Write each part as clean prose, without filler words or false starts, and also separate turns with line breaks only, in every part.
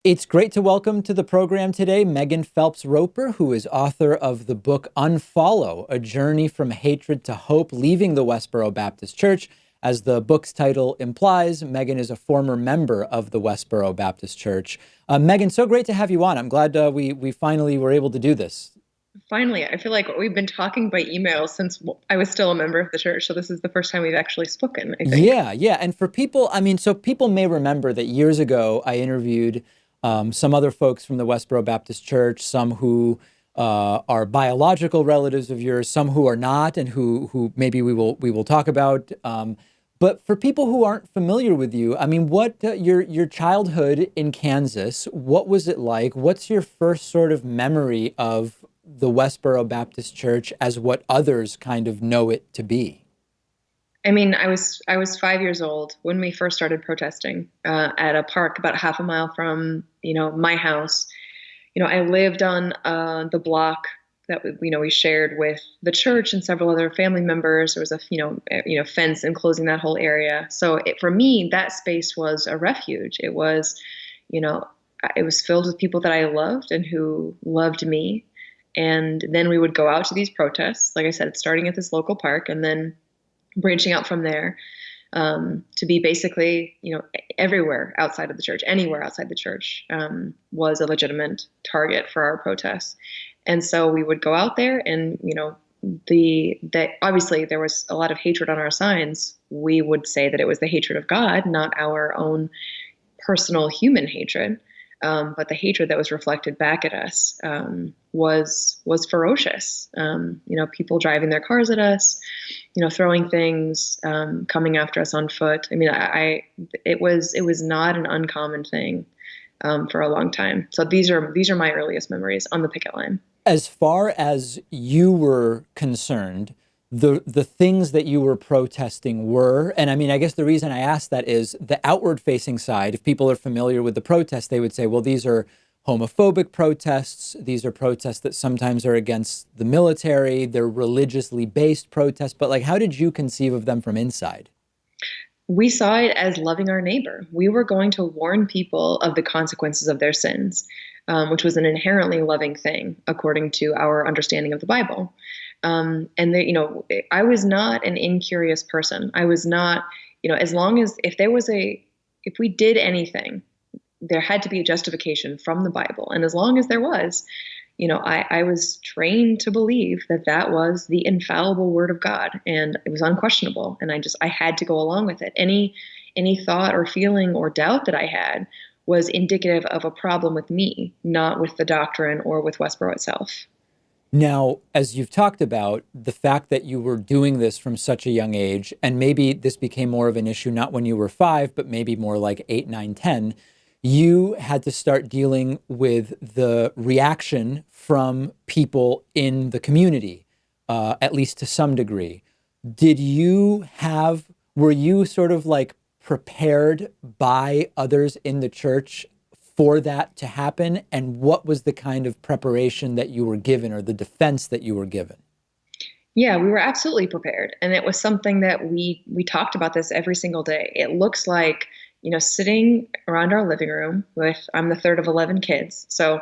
It's great to welcome to the program today Megan Phelps-Roper, who is author of the book Unfollow, A Journey from Hatred to Hope, Leaving the Westboro Baptist Church. As the book's title implies, Megan is a former member of the Westboro Baptist Church. Megan, so great to have you on. I'm glad we finally were able to do this.
Finally, I feel like we've been talking by email since I was still a member of the church. So this is the first time we've actually spoken, I think.
Yeah. And for people, so people may remember that years ago I interviewed some other folks from the Westboro Baptist Church, some who are biological relatives of yours, some who are not, and who maybe we will talk about. But for people who aren't familiar with you, what your childhood in Kansas? What was it like? What's your first sort of memory of the Westboro Baptist Church as what others kind of know it to be?
I was 5 years old when we first started protesting at a park about half a mile from my house. I lived on the block that we shared with the church and several other family members. There was a fence enclosing that whole area. So for me, that space was a refuge. You know it was filled with people that I loved and who loved me. And then we would go out to these protests, like I said, starting at this local park and then branching out from there, to be basically, everywhere outside of the church, anywhere outside the church, was a legitimate target for our protests. And so we would go out there and, that obviously there was a lot of hatred on our signs. We would say that it was the hatred of God, not our own personal human hatred. But the hatred that was reflected back at us was ferocious. People driving their cars at us, throwing things, coming after us on foot. It was not an uncommon thing for a long time. So these are my earliest memories on the picket line.
As far as you were concerned, the things that you were protesting were, and I guess the reason I asked that is the outward facing side. If people are familiar with the protests, they would say, well, these are homophobic protests. These are protests that sometimes are against the military. They're religiously based protests. But like, how did you conceive of them from inside?
We saw it as loving our neighbor. We were going to warn people of the consequences of their sins, which was an inherently loving thing, according to our understanding of the Bible. I was not an incurious person. I was not, as long as if we did anything, there had to be a justification from the Bible. And as long as there was, I was trained to believe that that was the infallible word of God, and it was unquestionable. And I had to go along with it. Any thought or feeling or doubt that I had was indicative of a problem with me, not with the doctrine or with Westboro itself.
Now, as you've talked about, the fact that you were doing this from such a young age, and maybe this became more of an issue not when you were 5, but maybe more like 8, 9, 10, you had to start dealing with the reaction from people in the community, at least to some degree. Were you sort of like prepared by others in the church for that to happen? And what was the kind of preparation that you were given or the defense that you were given?
Yeah, we were absolutely prepared. And it was something that we talked about this every single day. It looks like, sitting around our living room I'm the third of 11 kids. So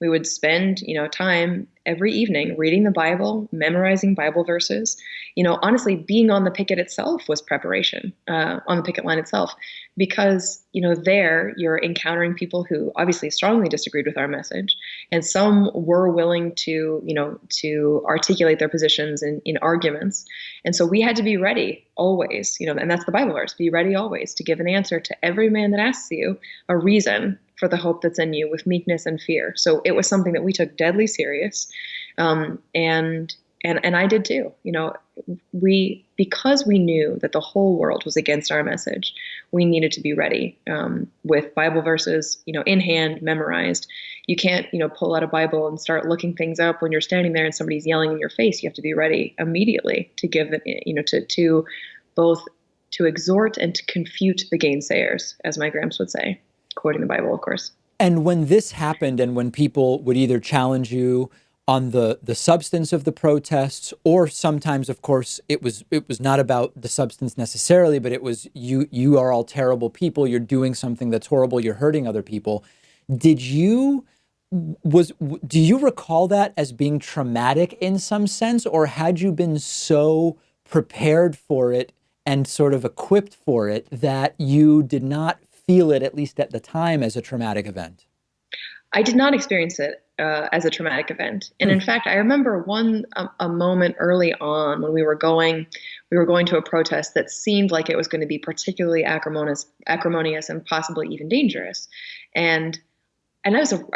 we would spend, time every evening reading the Bible, memorizing Bible verses. Honestly, being on the picket itself was preparation, on the picket line itself, because, there you're encountering people who obviously strongly disagreed with our message. And some were willing to articulate their positions in arguments. And so we had to be ready always, and that's the Bible verse, be ready always to give an answer to every man that asks you a reason for the hope that's in you with meekness and fear. So it was something that we took deadly serious. And I did too. Because we knew that the whole world was against our message, we needed to be ready, with Bible verses, in hand, memorized. You can't, pull out a Bible and start looking things up when you're standing there and somebody's yelling in your face. You have to be ready immediately to give it, to both to exhort and to confute the gainsayers, as my gramps would say, quoting the Bible, of course.
And when this happened, and when people would either challenge you on the substance of the protests, or sometimes, of course, it was not about the substance necessarily, but it was you are all terrible people. You're doing something that's horrible. You're hurting other people. Did you do you recall that as being traumatic in some sense, or had you been so prepared for it and sort of equipped for it that you did not feel it, at least at the time, as a traumatic event?
I did not experience it as a traumatic event, and
Hmm.
in fact, I remember a moment early on when we were going to a protest that seemed like it was going to be particularly acrimonious, and possibly even dangerous, and I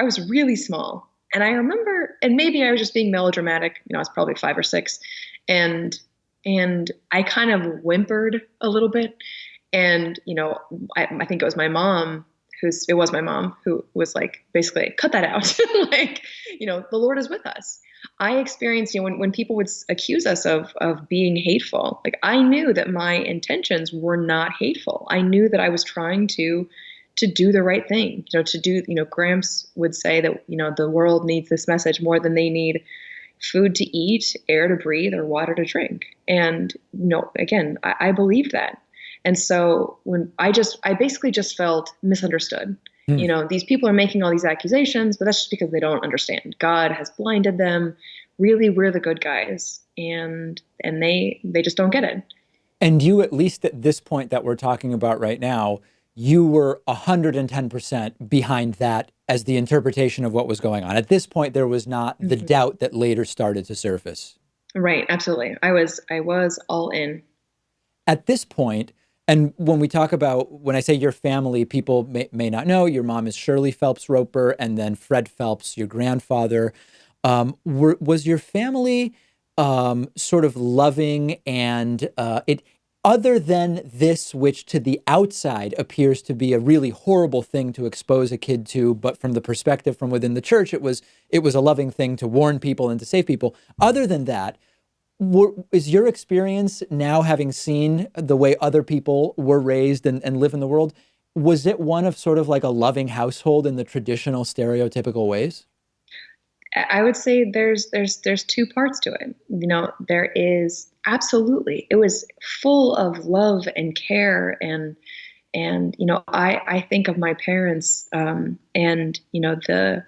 was really small, and I remember, and maybe I was just being melodramatic. You know, I was probably 5 or 6, and I kind of whimpered a little bit, and I think it was my mom who was like, basically, cut that out. Like, the Lord is with us. I experienced, when people would accuse us of being hateful, like, I knew that my intentions were not hateful. I knew that I was trying to do the right thing, Gramps would say that, the world needs this message more than they need food to eat, air to breathe, or water to drink. And again, I believed that. And so when I basically just felt misunderstood.
Hmm.
These people are making all these accusations, but that's just because they don't understand. God has blinded them. Really, we're the good guys, and they just don't get it.
And you, at least at this point that we're talking about right now, you were 110% behind that as the interpretation of what was going on. At this point, there was not the
Mhm.
doubt that later started to surface.
Right, absolutely. I was all in.
At this point, and when we talk about, when I say your family, people may not know, your mom is Shirley Phelps-Roper, and then Fred Phelps, your grandfather. Was your family sort of loving and other than this, which to the outside appears to be a really horrible thing to expose a kid to, but from the perspective from within the church, it was a loving thing to warn people and to save people. Other than that, is your experience now, having seen the way other people were raised and live in the world, was it one of sort of like a loving household in the traditional stereotypical ways?
I would say there's two parts to it. There is, absolutely, it was full of love and care, and I think of my parents, and the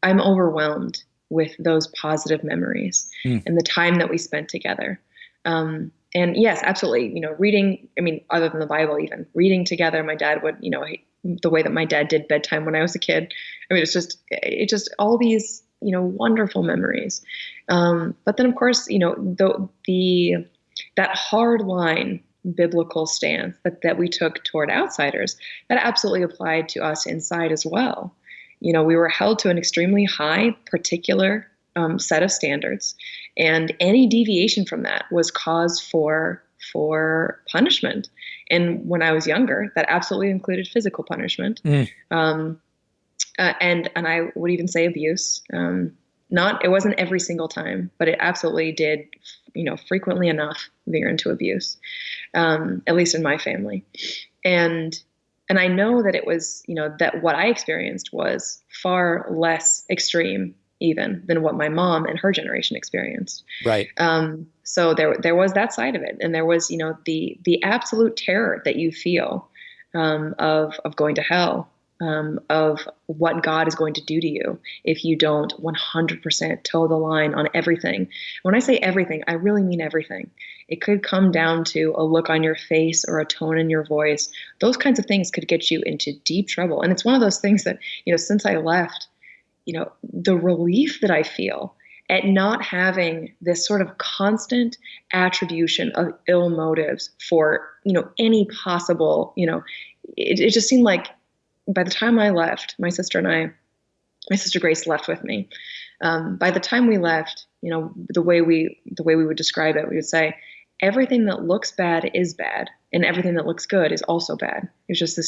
I'm overwhelmed with those positive memories
Hmm.
and the time that we spent together. And yes, absolutely, reading, I mean, other than the Bible, even reading together, my dad would, the way that my dad did bedtime when I was a kid. I mean, it just all these, wonderful memories. But then, of course, that hard line biblical stance that we took toward outsiders, that absolutely applied to us inside as well. We were held to an extremely high particular set of standards, and any deviation from that was cause for punishment. And when I was younger, that absolutely included physical punishment,
Mm.
um, and I would even say abuse. Not It wasn't every single time, but it absolutely did, frequently enough veer into abuse, at least in my family. And and I know that it was, that what I experienced was far less extreme even than what my mom and her generation experienced.
Right.
So there was that side of it, and there was, the absolute terror that you feel, of going to hell, of what God is going to do to you if you don't 100% toe the line on everything. When I say everything, I really mean everything. It could come down to a look on your face or a tone in your voice. Those kinds of things could get you into deep trouble. And it's one of those things that, since I left, the relief that I feel at not having this sort of constant attribution of ill motives for, any possible, it just seemed like by the time I left, my sister Grace left with me. By the time we left, the way we would describe it, we would say everything that looks bad is bad, and everything that looks good is also bad. It's just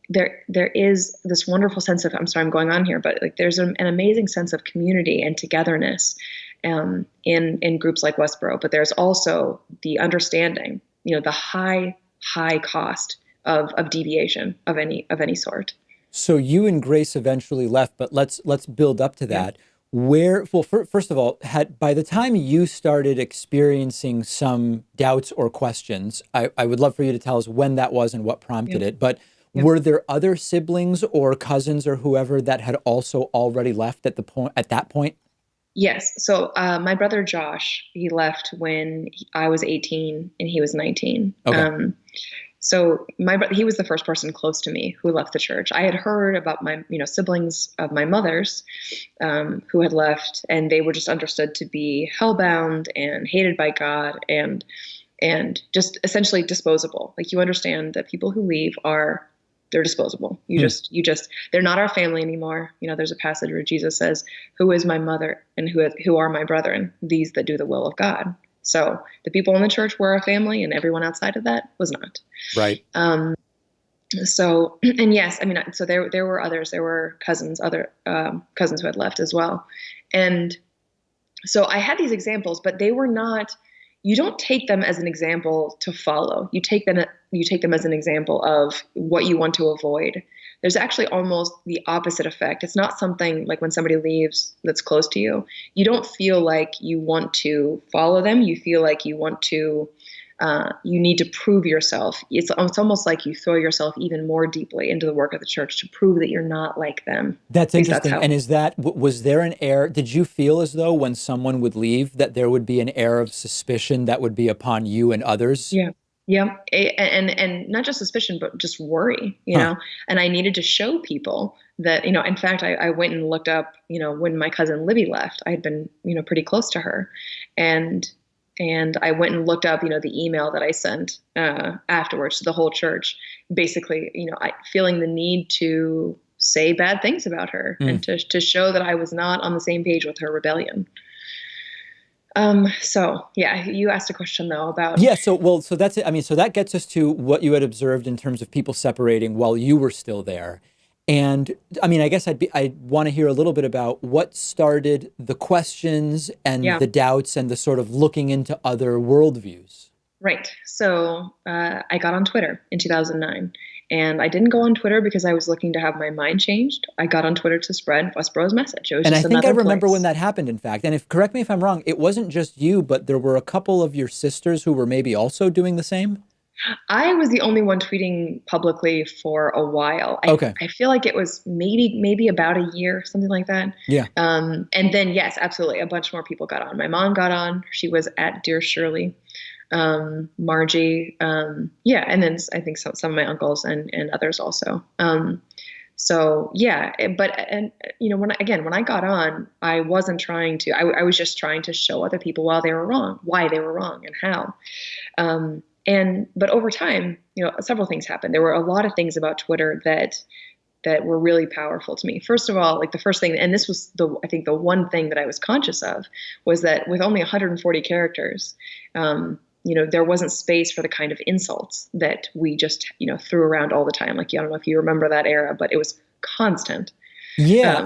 there is this wonderful sense of, I'm sorry, I'm going on here, but like there's an amazing sense of community and togetherness, in groups like Westboro. But there's also the understanding, the high cost of deviation of any sort.
So you and Grace eventually left, but let's build up to
Yeah.
that. First of all, had by the time you started experiencing some doubts or questions, I would love for you to tell us when that was and what
Yeah.
prompted it. But
Yep.
Were there other siblings or cousins or whoever that had also already left at that point?
Yes. So my brother Josh, he left when I was 18 and he was 19.
Okay.
So he was the first person close to me who left the church. I had heard about my, siblings of my mother's, who had left, and they were just understood to be hellbound and hated by God and just essentially disposable. Like, you understand that people who leave they're disposable. They're not our family anymore. There's a passage where Jesus says, "Who is my mother and who are my brethren? These that do the will of God." So the people in the church were our family, and everyone outside of that was not.
Right.
So, and yes, so there were others. There were other cousins who had left as well, and so I had these examples, but they were not. You don't take them as an example to follow. You take them as an example of what you want to avoid. There's actually almost the opposite effect. It's not something like when somebody leaves that's close to you. You don't feel like you want to follow them. You feel like you want to, you need to prove yourself. It's almost like you throw yourself even more deeply into the work of the church to prove that you're not like them.
That's interesting. And was there an air, did you feel as though when someone would leave that there would be an air of suspicion that would be upon you and others?
Yeah. Yeah. And not just suspicion, but just worry, know, and I needed to show people that, in fact, I went and looked up, when my cousin Libby left, I had been, pretty close to her, and I went and looked up, the email that I sent afterwards to the whole church, basically, feeling the need to say bad things about her and to show that I was not on the same page with her rebellion. So yeah, you asked a question though about.
Yeah. So that's it. So that gets us to what you had observed in terms of people separating while you were still there. And I guess I'd want to hear a little bit about what started the questions and the doubts and the sort of looking into other worldviews.
Right. So, I got on Twitter in 2009, and I didn't go on Twitter because I was looking to have my mind changed. I got on Twitter to spread Westboro's message. It was
and
just
I think I remember
place.
when that happened, in fact. And correct me if I'm wrong, it wasn't just you, but there were a couple of your sisters who were maybe also doing the same?
I was the only one tweeting publicly for a while. I feel like it was maybe about a year, something like that.
Yeah.
And then, yes, absolutely, a bunch more people got on. My mom got on. She was at Dear Shirley. Margie, and then I think some of my uncles and others also. So yeah, when I got on, I wasn't trying to. I was just trying to show other people why they were wrong, and how. But over time, several things happened. There were a lot of things about Twitter that were really powerful to me. First of all, like the first thing, and this was I think the one thing that I was conscious of, was that with only 140 characters, there wasn't space for the kind of insults that we just, threw around all the time. Like, I don't know if you remember that era, but it was constant.
Yeah,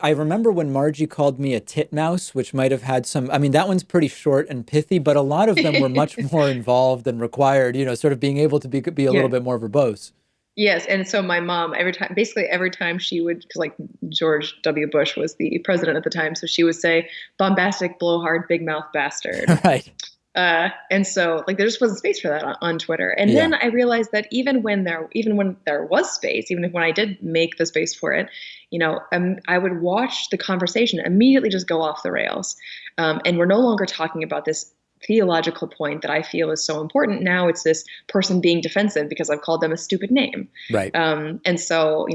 I remember when Margie called me a titmouse, which might have had some, that one's pretty short and pithy, but a lot of them were much more involved and required, sort of being able to be a little bit more verbose.
Yes, and so my mom, every time she would, because like George W. Bush was the president at the time, so she would say, "Bombastic, blowhard, big mouth bastard."
Right.
And so like there just wasn't space for that on Twitter. And then I realized that even when there was space, even when I did make the space for it, I would watch the conversation immediately just go off the rails. And we're no longer talking about this theological point that I feel is so important. Now it's this person being defensive because I've called them a stupid name.
Right.
And so,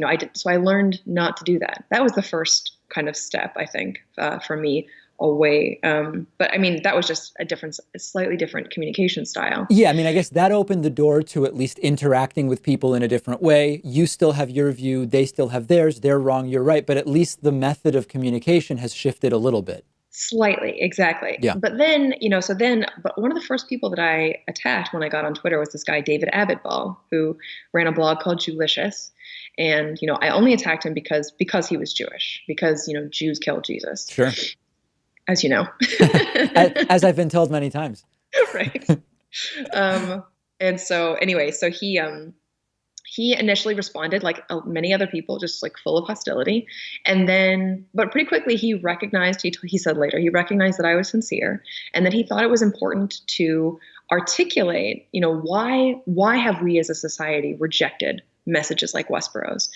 I learned not to do that. That was the first kind of step, I think, for me away. But that was just a slightly different communication style.
Yeah. I guess that opened the door to at least interacting with people in a different way. You still have your view. They still have theirs. They're wrong. You're right. But at least the method of communication has shifted a little bit.
Slightly, exactly. Yeah. But then, but one of the first people that I attacked when I got on Twitter was this guy, David Abitbol, who ran a blog called Jewlicious. And, I only attacked him because he was Jewish, because, Jews killed Jesus.
Sure.
As you know.
as I've been told many times.
Right. And so anyway, so he initially responded like many other people, just like full of hostility. And then, but pretty quickly he recognized, he said later, he recognized that I was sincere and that he thought it was important to articulate, why have we as a society rejected messages like Westboro's.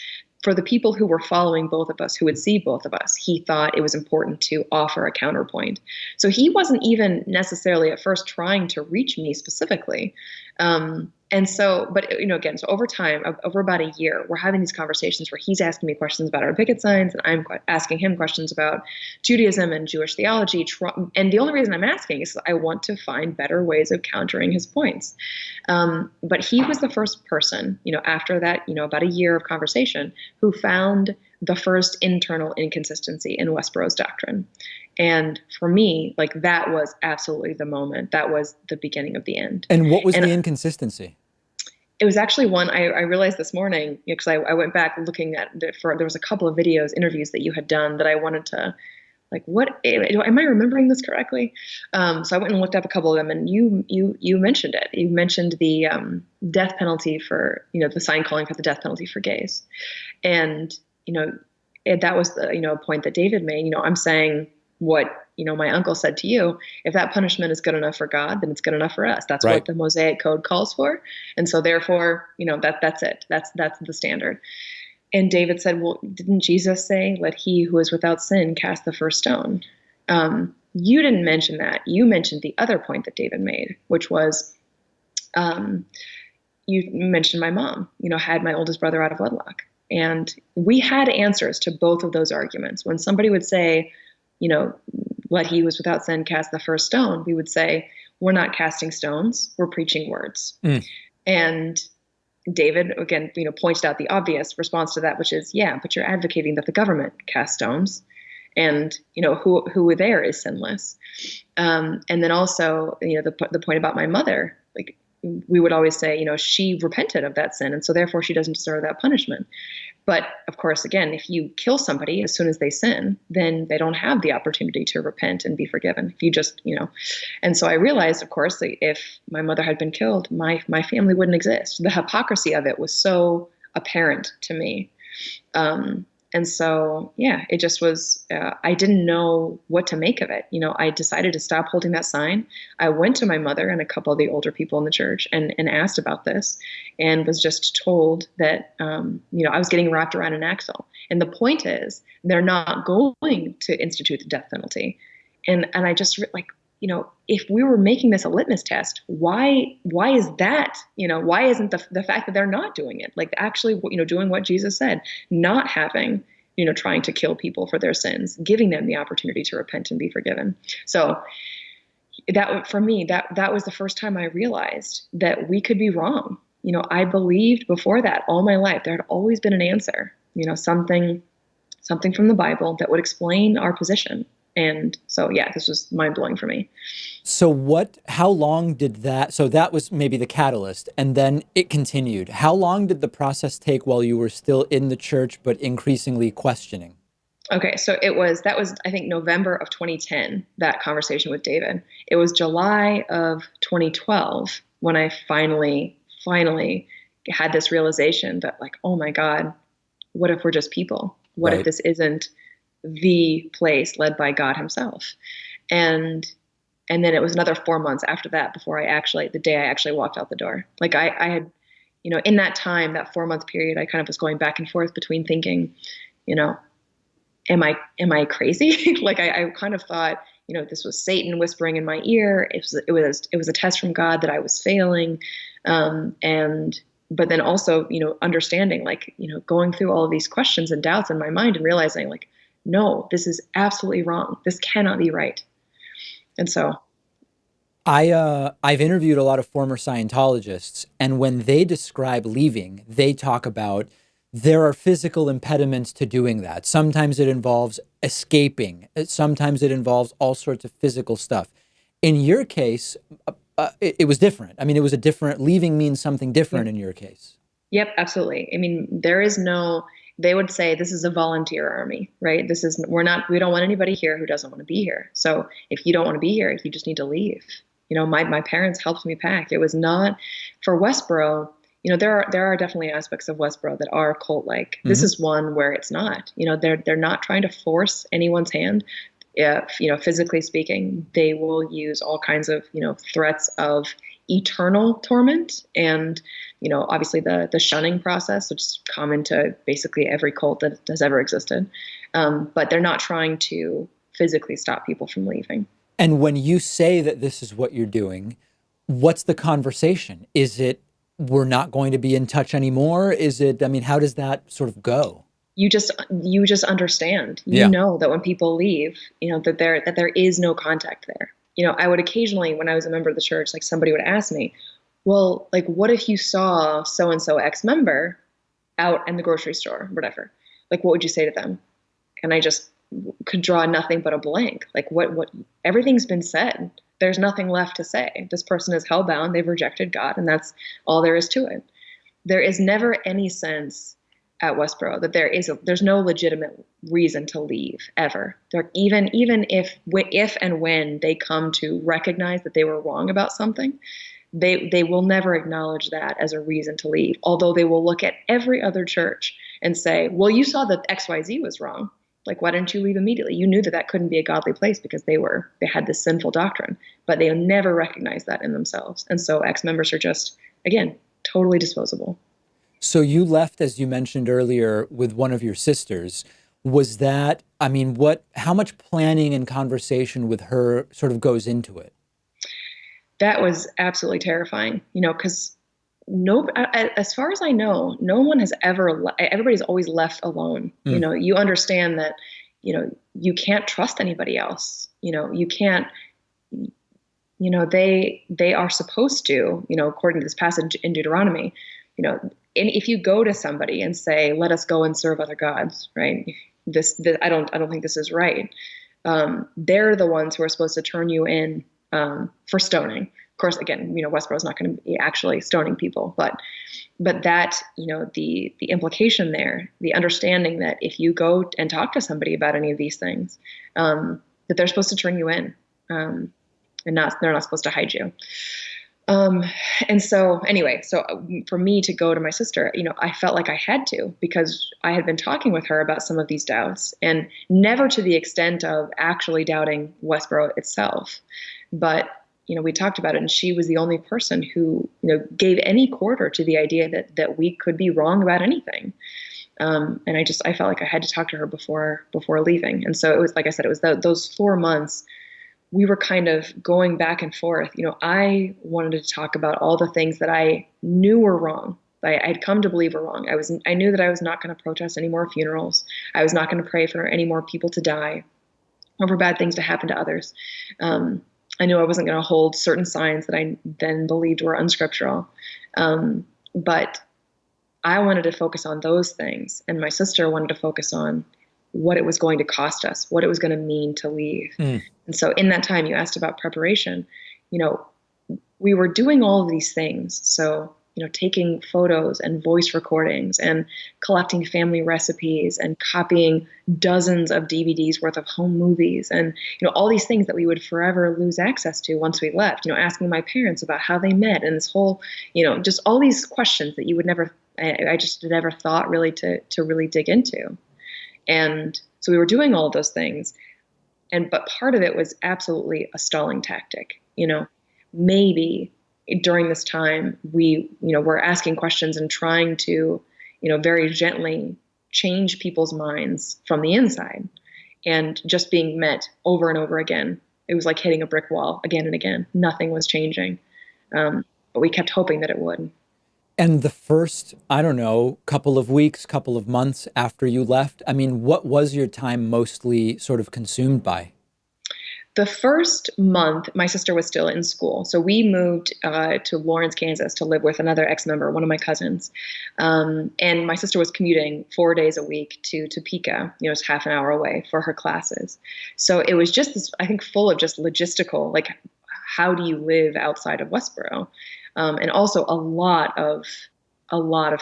For the people who were following both of us, who would see both of us, he thought it was important to offer a counterpoint. So he wasn't even necessarily at first trying to reach me specifically. And so, but again, so over time, over about a year, we're having these conversations where he's asking me questions about our picket signs, and I'm asking him questions about Judaism and Jewish theology. And the only reason I'm asking is I want to find better ways of countering his points. But he was the first person, after that, about a year of conversation, who found the first internal inconsistency in Westboro's doctrine. And for me, like, that was absolutely the moment. That was the beginning of the end.
And what was the inconsistency?
It was actually one I realized this morning, because I went back looking at there was a couple of interviews that you had done that I wanted to, like, what am I remembering this correctly? So I went and looked up a couple of them, and you mentioned it. You mentioned the death penalty for, the sign calling for the death penalty for gays, and that was the point that David made. I'm saying what my uncle said to you: if that punishment is good enough for God, then it's good enough for us. That's right. What the Mosaic Code calls for, and so therefore, that's it. That's the standard. And David said, well, didn't Jesus say, "Let he who is without sin cast the first stone"? You didn't mention that. You mentioned the other point that David made, which was, you mentioned my mom. Had my oldest brother out of wedlock, and we had answers to both of those arguments. When somebody would say, let he who is without sin cast the first stone, we would say, we're not casting stones, we're preaching words. And David, again, pointed out the obvious response to that, which is, yeah, but you're advocating that the government cast stones, and who there is sinless. And then also, the point about my mother, like, we would always say, she repented of that sin, and so therefore she doesn't deserve that punishment. But of course, again, if you kill somebody as soon as they sin, then they don't have the opportunity to repent and be forgiven. If you just, and so I realized, of course, that if my mother had been killed, my family wouldn't exist. The hypocrisy of it was so apparent to me. And so, yeah, it just was, I didn't know what to make of it. I decided to stop holding that sign. I went to my mother and a couple of the older people in the church and asked about this, and was just told that, I was getting wrapped around an axle. And the point is, they're not going to institute the death penalty. And I just if we were making this a litmus test, why is that? Why isn't the fact that they're not doing it, like, actually, doing what Jesus said, not having, trying to kill people for their sins, giving them the opportunity to repent and be forgiven. So that, for me, that was the first time I realized that we could be wrong. I believed before that all my life there had always been an answer, something from the Bible that would explain our position. And so, yeah, this was mind-blowing for me.
So how long did so that was maybe the catalyst, and then it continued. How long did the process take while you were still in the church, but increasingly questioning?
Okay, so that was, I think, November of 2010, that conversation with David. It was July of 2012 when I finally had this realization that, like, oh my God, what if we're just people? What if this isn't the place led by God himself? And then it was another 4 months after that before the day I actually walked out the door. Like, I had, in that time, that 4-month period, I kind of was going back and forth between thinking, am I crazy? Like, I kind of thought, this was Satan whispering in my ear. It was a test from God that I was failing. But then also, understanding, like, going through all of these questions and doubts in my mind and realizing, like, no, this is absolutely wrong. This cannot be right. And so
I've interviewed a lot of former Scientologists, and when they describe leaving, they talk about there are physical impediments to doing that. Sometimes it involves escaping. Sometimes it involves all sorts of physical stuff. In your case, it was different. I mean, leaving means something different in your case.
Yep, absolutely. I mean, they would say this is a volunteer army, right? We don't want anybody here who doesn't want to be here. So if you don't want to be here, you just need to leave. My parents helped me pack. It was not for Westboro. There are definitely aspects of Westboro that are cult-like. Mm-hmm. This is one where it's not. They're not trying to force anyone's hand. Physically speaking, they will use all kinds of, threats of eternal torment and, obviously the shunning process, which is common to basically every cult that has ever existed. But they're not trying to physically stop people from leaving.
And when you say that this is what you're doing, what's the conversation? Is it, we're not going to be in touch anymore? Is it, I mean, how does that sort of go?
You just understand,
Yeah.
know that when people leave, that there is no contact there. I would occasionally, when I was a member of the church, like somebody would ask me, well, like, what if you saw so-and-so ex-member out in the grocery store, or whatever? Like, what would you say to them? And I just could draw nothing but a blank. Like, what, everything's been said. There's nothing left to say. This person is hellbound. They've rejected God, and that's all there is to it. There is never any sense at Westboro that there's no legitimate reason to leave ever. Even if and when they come to recognize that they were wrong about something, they will never acknowledge that as a reason to leave. Although they will look at every other church and say, well, you saw that XYZ was wrong. Like, why didn't you leave immediately? You knew that couldn't be a godly place because they had this sinful doctrine, but they never recognize that in themselves. And so ex-members are just, again, totally disposable.
So you left, as you mentioned earlier, with one of your sisters. Was that, I mean, how much planning and conversation with her sort of goes into it?
That was absolutely terrifying, because as far as I know, no one has everybody's always left alone. You understand that, you can't trust anybody else. You can't, they are supposed to, according to this passage in Deuteronomy, and if you go to somebody and say, let us go and serve other gods, right? This I don't think this is right. They're the ones who are supposed to turn you in for stoning. Of course, again, Westboro is not going to be actually stoning people, but that, the implication there, the understanding that if you go and talk to somebody about any of these things, that they're supposed to turn you in, and they're not supposed to hide you. And so anyway, for me to go to my sister, I felt like I had to, because I had been talking with her about some of these doubts, and never to the extent of actually doubting Westboro itself. But, we talked about it, and she was the only person who, gave any quarter to the idea that we could be wrong about anything. And I felt like I had to talk to her before leaving. And so it was, like I said, it was those 4 months. We were kind of going back and forth. I wanted to talk about all the things that I knew were wrong. I'd come to believe were wrong. I knew that I was not going to protest any more funerals. I was not going to pray for any more people to die or for bad things to happen to others. I knew I wasn't going to hold certain signs that I then believed were unscriptural. But I wanted to focus on those things, and my sister wanted to focus on what it was going to cost us, what it was going to mean to leave. And so in that time, you asked about preparation. We were doing all of these things. So, taking photos and voice recordings and collecting family recipes and copying dozens of DVDs worth of home movies and, all these things that we would forever lose access to once we left, asking my parents about how they met, and this whole, just all these questions that you would never, I just never thought really to really dig into. And so we were doing all of those things. But part of it was absolutely a stalling tactic. Maybe during this time we, were asking questions and trying to, very gently change people's minds from the inside, and just being met over and over again. It was like hitting a brick wall again and again. Nothing was changing. But we kept hoping that it would.
And the first, I don't know, couple of weeks, couple of months after you left, I mean, what was your time mostly sort of consumed by?
The first month, my sister was still in school. So we moved to Lawrence, Kansas to live with another ex-member, one of my cousins. And my sister was commuting 4 days a week to Topeka, it's half an hour away, for her classes. So it was just this, I think, full of just logistical, like, how do you live outside of Westboro? And also a lot of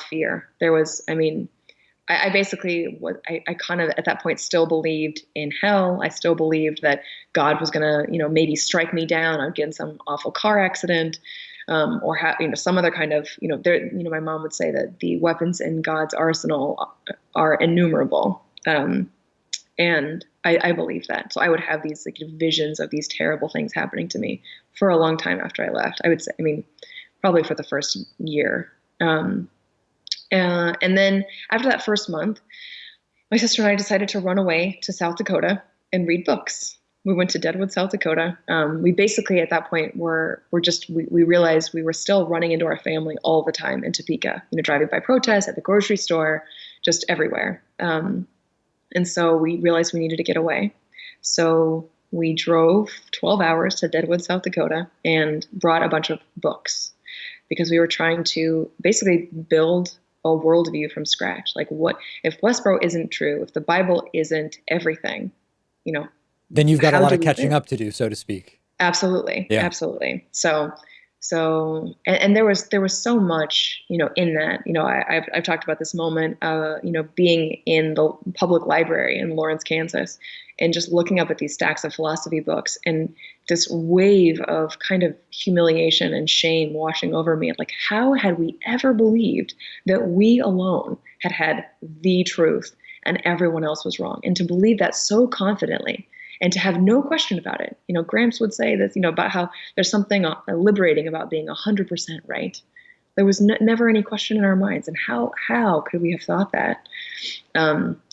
fear. There was, I basically, I kind of at that point still believed in hell. I still believed that God was going to, maybe strike me down. I'd get in some awful car accident, or have, some other kind of, my mom would say that the weapons in God's arsenal are innumerable. And I believe that. So I would have these like visions of these terrible things happening to me for a long time after I left. I would say, I mean, probably for the first year. And then after that first month, my sister and I decided to run away to South Dakota and read books. We went to Deadwood, South Dakota. We basically at that point we realized we were still running into our family all the time in Topeka, driving by protests at the grocery store, just everywhere. And so we realized we needed to get away. So we drove 12 hours to Deadwood, South Dakota, and brought a bunch of books because we were trying to basically build a worldview from scratch. Like, what if Westboro isn't true? If the Bible isn't everything,
then you've got a
how
lot
do
of
we
catching
live?
up to do, so to speak.
Absolutely.
Yeah.
Absolutely. And there was so much, in that, I've talked about this moment, being in the public library in Lawrence, Kansas, and just looking up at these stacks of philosophy books and this wave of kind of humiliation and shame washing over me. Like, how had we ever believed that we alone had the truth and everyone else was wrong? And to believe that so confidently, and to have no question about it. Gramps would say that, about how there's something liberating about being 100% right. There was never any question in our minds. And how could we have thought that?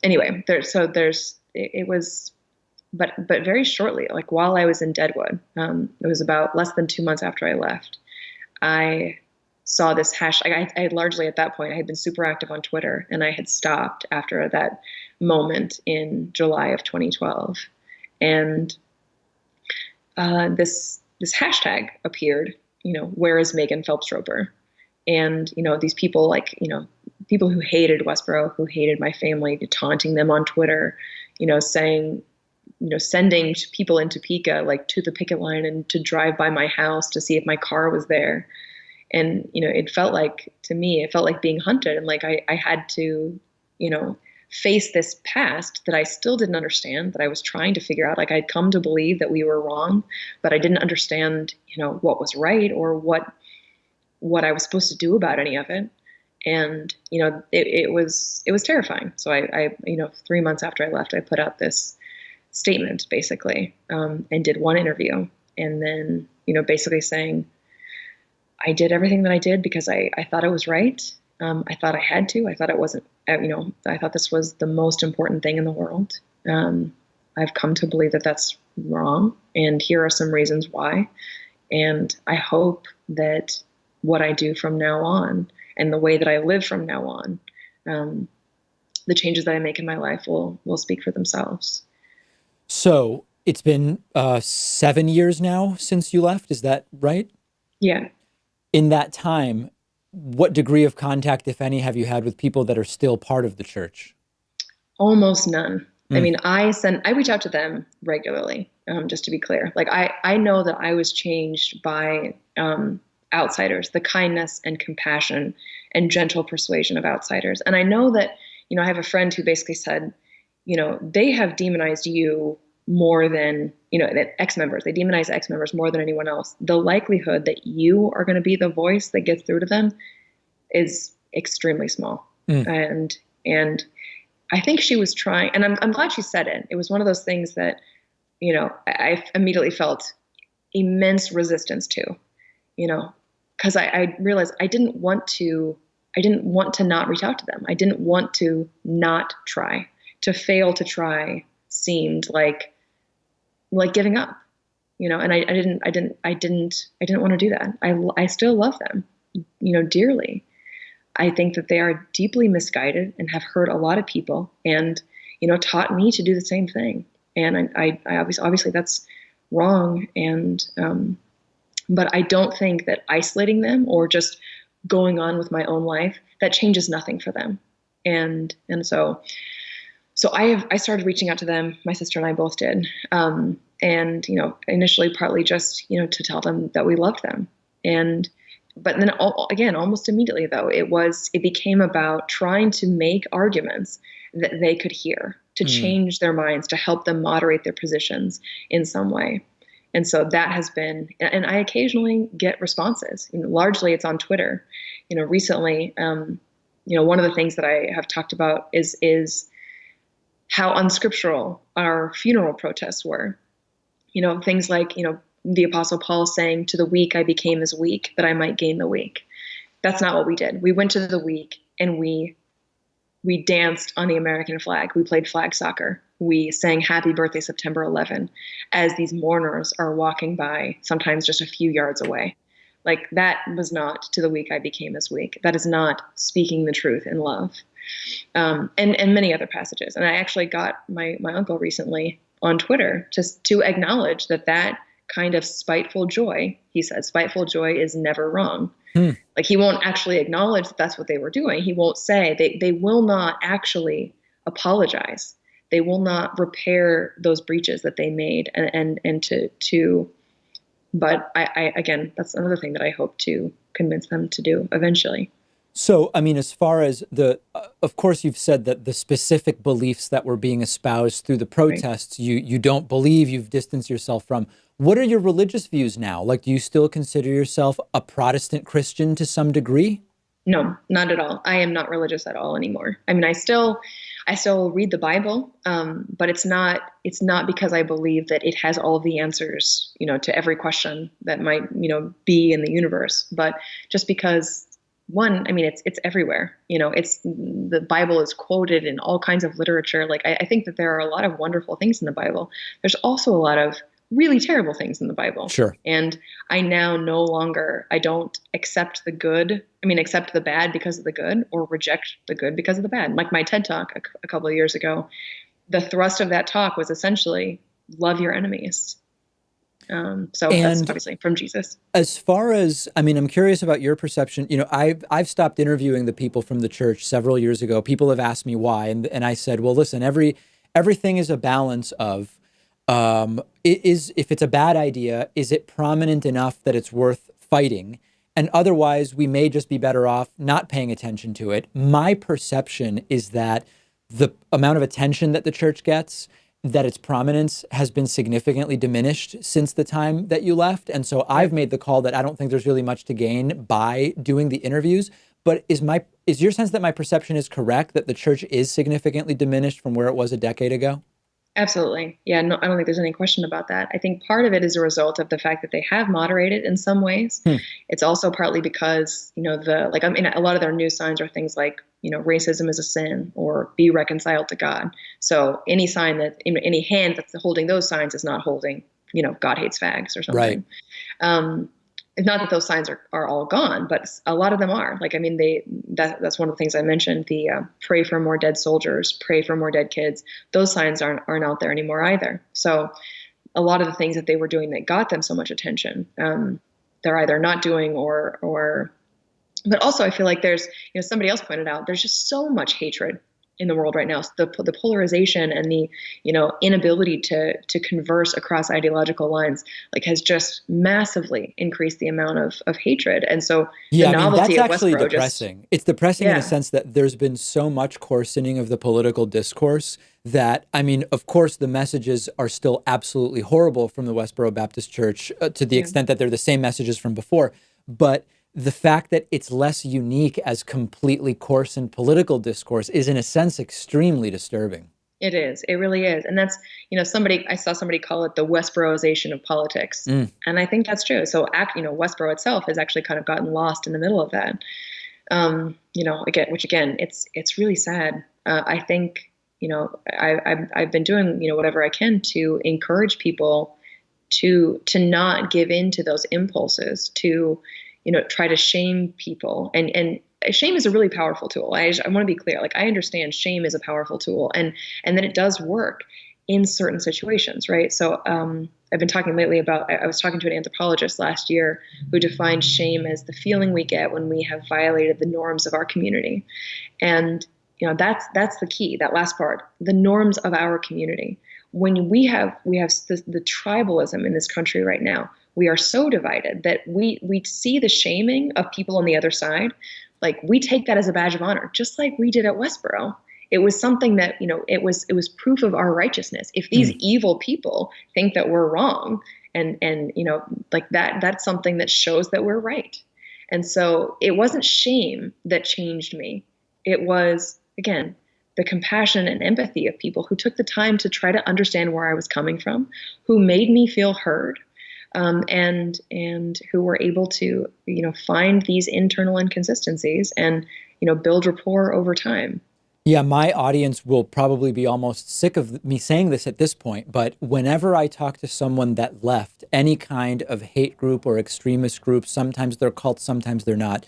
Anyway, it was, but very shortly, like while I was in Deadwood, it was about less than 2 months after I left, I saw this hashtag. I largely at that point, I had been super active on Twitter, and I had stopped after that moment in July of 2012. And this hashtag appeared, where is Megan Phelps-Roper? And, these people people who hated Westboro, who hated my family, taunting them on Twitter, saying, sending people in Topeka, like to the picket line and to drive by my house to see if my car was there. And, it felt like being hunted. And like, I had to, face this past that I still didn't understand, that I was trying to figure out. Like, I'd come to believe that we were wrong, but I didn't understand, what was right or what I was supposed to do about any of it. And, it was terrifying. So I 3 months after I left, I put out this statement basically, and did one interview, and then, basically saying, I did everything that I did because I thought it was right. I thought I had to. I thought it wasn't, I thought this was the most important thing in the world. I've come to believe that that's wrong, and here are some reasons why. And I hope that what I do from now on and the way that I live from now on, the changes that I make in my life will speak for themselves.
So it's been 7 years now since you left. Is that right?
Yeah.
In that time, what degree of contact, if any, have you had with people that are still part of the church?
Almost none. I mean, I reach out to them regularly, just to be clear. Like, I know that I was changed by outsiders, the kindness and compassion and gentle persuasion of outsiders. And I know that, I have a friend who basically said, they have demonized you more than, that ex-members, they demonize ex-members more than anyone else. The likelihood that you are going to be the voice that gets through to them is extremely small. And I think she was trying, and I'm glad she said it. It was one of those things that, I immediately felt immense resistance to, because I realized I didn't want to not reach out to them. I didn't want to not try. To fail to try seemed like giving up, and I didn't want to do that. I still love them, dearly. I think that they are deeply misguided and have hurt a lot of people, and, taught me to do the same thing. And I obviously that's wrong. And, but I don't think that isolating them or just going on with my own life, that changes nothing for them. And so I started reaching out to them. My sister and I both did. And, initially partly just, to tell them that we loved them. But then again, almost immediately though, it became about trying to make arguments that they could hear, to change their minds, to help them moderate their positions in some way. And so that has been, and I occasionally get responses, largely it's on Twitter. Recently, one of the things that I have talked about is how unscriptural our funeral protests were. Things like, the Apostle Paul saying, to the weak I became as weak, that I might gain the weak. That's not what we did. We went to the weak and we danced on the American flag. We played flag soccer. We sang Happy Birthday September 11 as these mourners are walking by, sometimes just a few yards away. Like, that was not to the weak I became as weak. That is not speaking the truth in love. And many other passages. And I actually got my uncle recently on Twitter to acknowledge that kind of spiteful joy, he said, spiteful joy is never wrong. Like, he won't actually acknowledge that that's what they were doing. He won't say, they will not actually apologize. They will not repair those breaches that they made but I again, that's another thing that I hope to convince them to do eventually.
So, I mean, as far as of course, you've said that the specific beliefs that were being espoused through the protests, right, you don't believe, you've distanced yourself from. What are your religious views now? Like, do you still consider yourself a Protestant Christian to some degree?
No, not at all. I am not religious at all anymore. I mean, I still read the Bible, but it's not because I believe that it has all of the answers, to every question that might, be in the universe, but just because, one, I mean, it's everywhere. The Bible is quoted in all kinds of literature. Like, I think that there are a lot of wonderful things in the Bible. There's also a lot of really terrible things in the Bible.
Sure.
And I now I don't accept accept the bad because of the good, or reject the good because of the bad. Like my TED Talk a couple of years ago, the thrust of that talk was essentially love your enemies. That's obviously from Jesus.
As far as, I mean, I'm curious about your perception. I've stopped interviewing the people from the church several years ago. People have asked me why. And I said, well, listen, everything is a balance of, if it's a bad idea, is it prominent enough that it's worth fighting? And otherwise, we may just be better off not paying attention to it. My perception is that the amount of attention that the church gets, that its prominence has been significantly diminished since the time that you left. And so I've made the call that I don't think there's really much to gain by doing the interviews. But is your sense that my perception is correct, that the church is significantly diminished from where it was a decade ago?
Absolutely. Yeah, no, I don't think there's any question about that. I think part of it is a result of the fact that they have moderated in some ways. It's also partly because, a lot of their news signs are things like, racism is a sin, or be reconciled to God. So any sign that, any hand that's holding those signs is not holding, God hates fags or something. Right. It's not that those signs are all gone, but a lot of them are. Like, I mean, that's one of the things I mentioned, the pray for more dead soldiers, pray for more dead kids. Those signs aren't out there anymore either. So a lot of the things that they were doing that got them so much attention, they're either not doing but also I feel like there's, somebody else pointed out, there's just so much hatred in the world right now. So the polarization and the, inability to converse across ideological lines, like, has just massively increased the amount of hatred. And so the novelty
that's
of
actually
Westboro
depressing. It's depressing in a sense that there's been so much coarsening of the political discourse that, I mean, of course, the messages are still absolutely horrible from the Westboro Baptist Church to the extent that they're the same messages from before. But the fact that it's less unique as completely coarsened political discourse is, in a sense, extremely disturbing.
It is. It really is. And that's, I saw somebody call it the Westboroization of politics. And I think that's true. So, Westboro itself has actually kind of gotten lost in the middle of that. Again, it's really sad. I think, I've been doing, whatever I can to encourage people to not give in to those impulses, to try to shame people. And shame is a really powerful tool. I want to be clear. Like, I understand shame is a powerful tool, and that it does work in certain situations, right? So I've been talking lately about, I was talking to an anthropologist last year who defined shame as the feeling we get when we have violated the norms of our community. And, that's the key, that last part, the norms of our community. When we have the tribalism in this country right now, we are so divided that we see the shaming of people on the other side. Like, we take that as a badge of honor, just like we did at Westboro. It was something that, it was proof of our righteousness. If these evil people think that we're wrong, and like that's something that shows that we're right. And so it wasn't shame that changed me. It was, again, the compassion and empathy of people who took the time to try to understand where I was coming from, who made me feel heard, and who were able to, find these internal inconsistencies and, build rapport over time.
Yeah, my audience will probably be almost sick of me saying this at this point, but whenever I talk to someone that left any kind of hate group or extremist group, sometimes they're cults, sometimes they're not,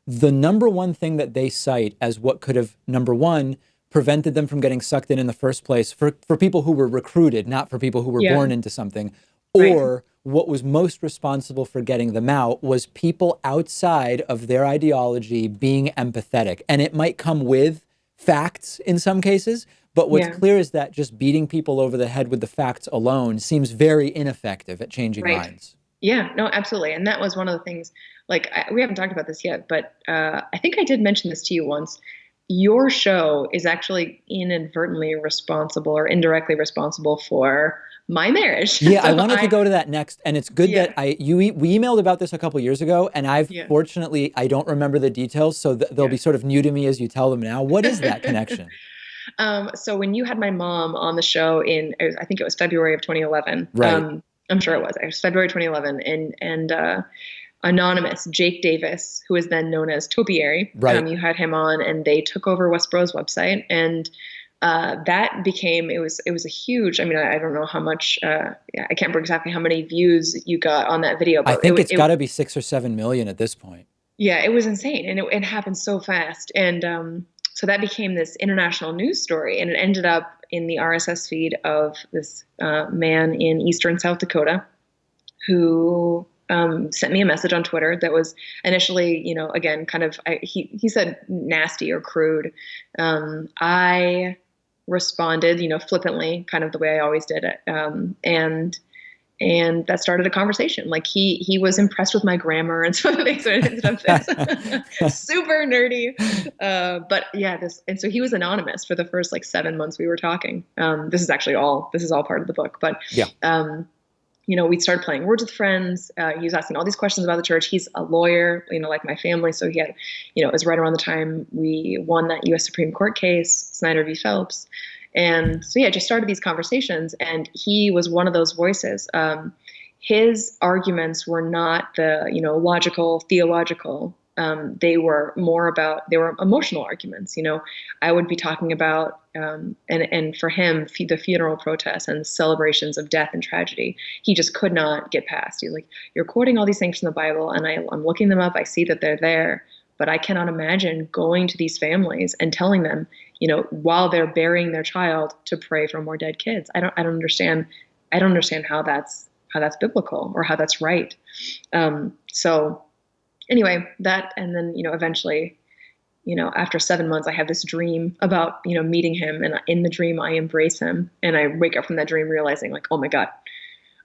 the number one thing that they cite as what could have, number one, prevented them from getting sucked in the first place for people who were recruited, not for people who were
Yeah,
born into something,
right.
or what was most responsible for getting them out was people outside of their ideology being empathetic. And it might come with facts in some cases, but what's
Yeah,
clear is that just beating people over the head with the facts alone seems very ineffective at changing
right.
minds.
Yeah, no, absolutely. And that was one of the things, like, we haven't talked about this yet, but I think I did mention this to you once. Your show is actually inadvertently responsible or indirectly responsible for my marriage.
Yeah, I
So
wanted to go to that next, and it's good that
yeah,
we emailed about this a couple years ago, and I've
yeah,
fortunately I don't remember the details, so they'll be
yeah.
sort of new to me as you tell them now. What is that connection?
So when you had my mom on the show I think it was February of 2011.
Right,
I'm sure it was. It was February 2011, and anonymous Jake Davis, who is then known as Topiary.
right.
You had him on, and they took over Westboro's website, and that became it was a huge. I mean, I don't know how much. I can't remember exactly how many views you got on that video,
I
but
think it's got to be 6 or 7 million at this point.
yeah, it was insane, and it happened so fast, and so that became this international news story, and it ended up in the RSS feed of this man in eastern South Dakota who sent me a message on Twitter that was initially, again, kind of, he said nasty or crude. I responded, flippantly, kind of the way I always did it, and that started a conversation. Like he was impressed with my grammar and some of the things, so it ended up this super nerdy. But yeah, and so he was anonymous for the first like 7 months we were talking. This is all part of the book, but
Yeah.
we started playing words with friends. He was asking all these questions about the church. He's a lawyer, like my family. So he had, it was right around the time we won that U.S. Supreme Court case, Snyder v. Phelps. And so, yeah, just started these conversations. And he was one of those voices. His arguments were not the, logical, theological. They were emotional arguments. I would be talking about, and for him, the funeral protests and celebrations of death and tragedy, he just could not get past. He's like, you're quoting all these things from the Bible, and I'm looking them up. I see that they're there, but I cannot imagine going to these families and telling them, while they're burying their child, to pray for more dead kids. I don't understand. I don't understand how that's biblical or how that's right. So anyway, and then, eventually, after 7 months, I have this dream about, meeting him. And in the dream, I embrace him. And I wake up from that dream realizing, like, oh my God,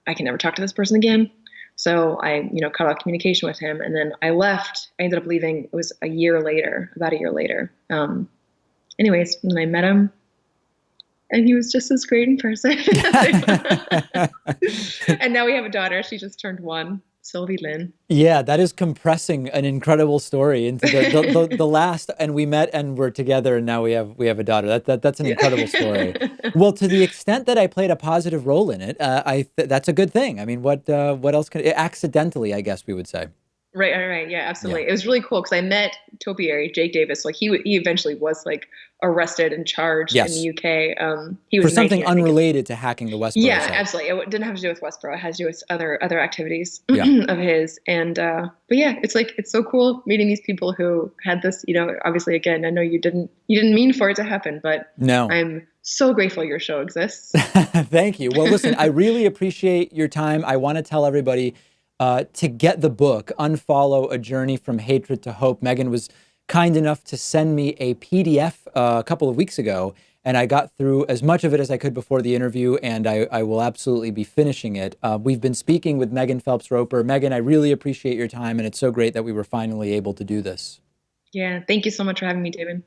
I can never talk to this person again. So I, cut off communication with him. And then I left. I ended up leaving. It was about a year later. Anyways, when I met him, and he was just as great in person. And now we have a daughter. She just turned 1. Sylvie Lynn.
Yeah, that is compressing an incredible story into the last, and we met and we're together, and now we have a daughter. That's an incredible story. Well, to the extent that I played a positive role in it, that's a good thing. I mean, what else could accidentally, I guess we would say.
Right. Yeah,
Yeah.
absolutely. It was really cool because I met Topiary, Jake Davis. Like he eventually was like arrested and charged in the
Yes.
UK. He
For
was 19,
something
I think.
unrelated to hacking the Westboro
Yeah,
site.
absolutely. It didn't have to do with Westboro. It has to do with other activities
Yeah.
of his. And but yeah, it's so cool meeting these people who had this. Obviously, again, I know you didn't mean for it to happen, but
No.
I'm so grateful your show exists.
Thank you. Well, listen, I really appreciate your time. I want to tell everybody to get the book, Unfollow: A Journey from Hatred to Hope. Megan was kind enough to send me a PDF a couple of weeks ago, and I got through as much of it as I could before the interview, and I will absolutely be finishing it. We've been speaking with Megan Phelps-Roper. Megan, I really appreciate your time, and it's so great that we were finally able to do this.
Yeah, thank you so much for having me, David.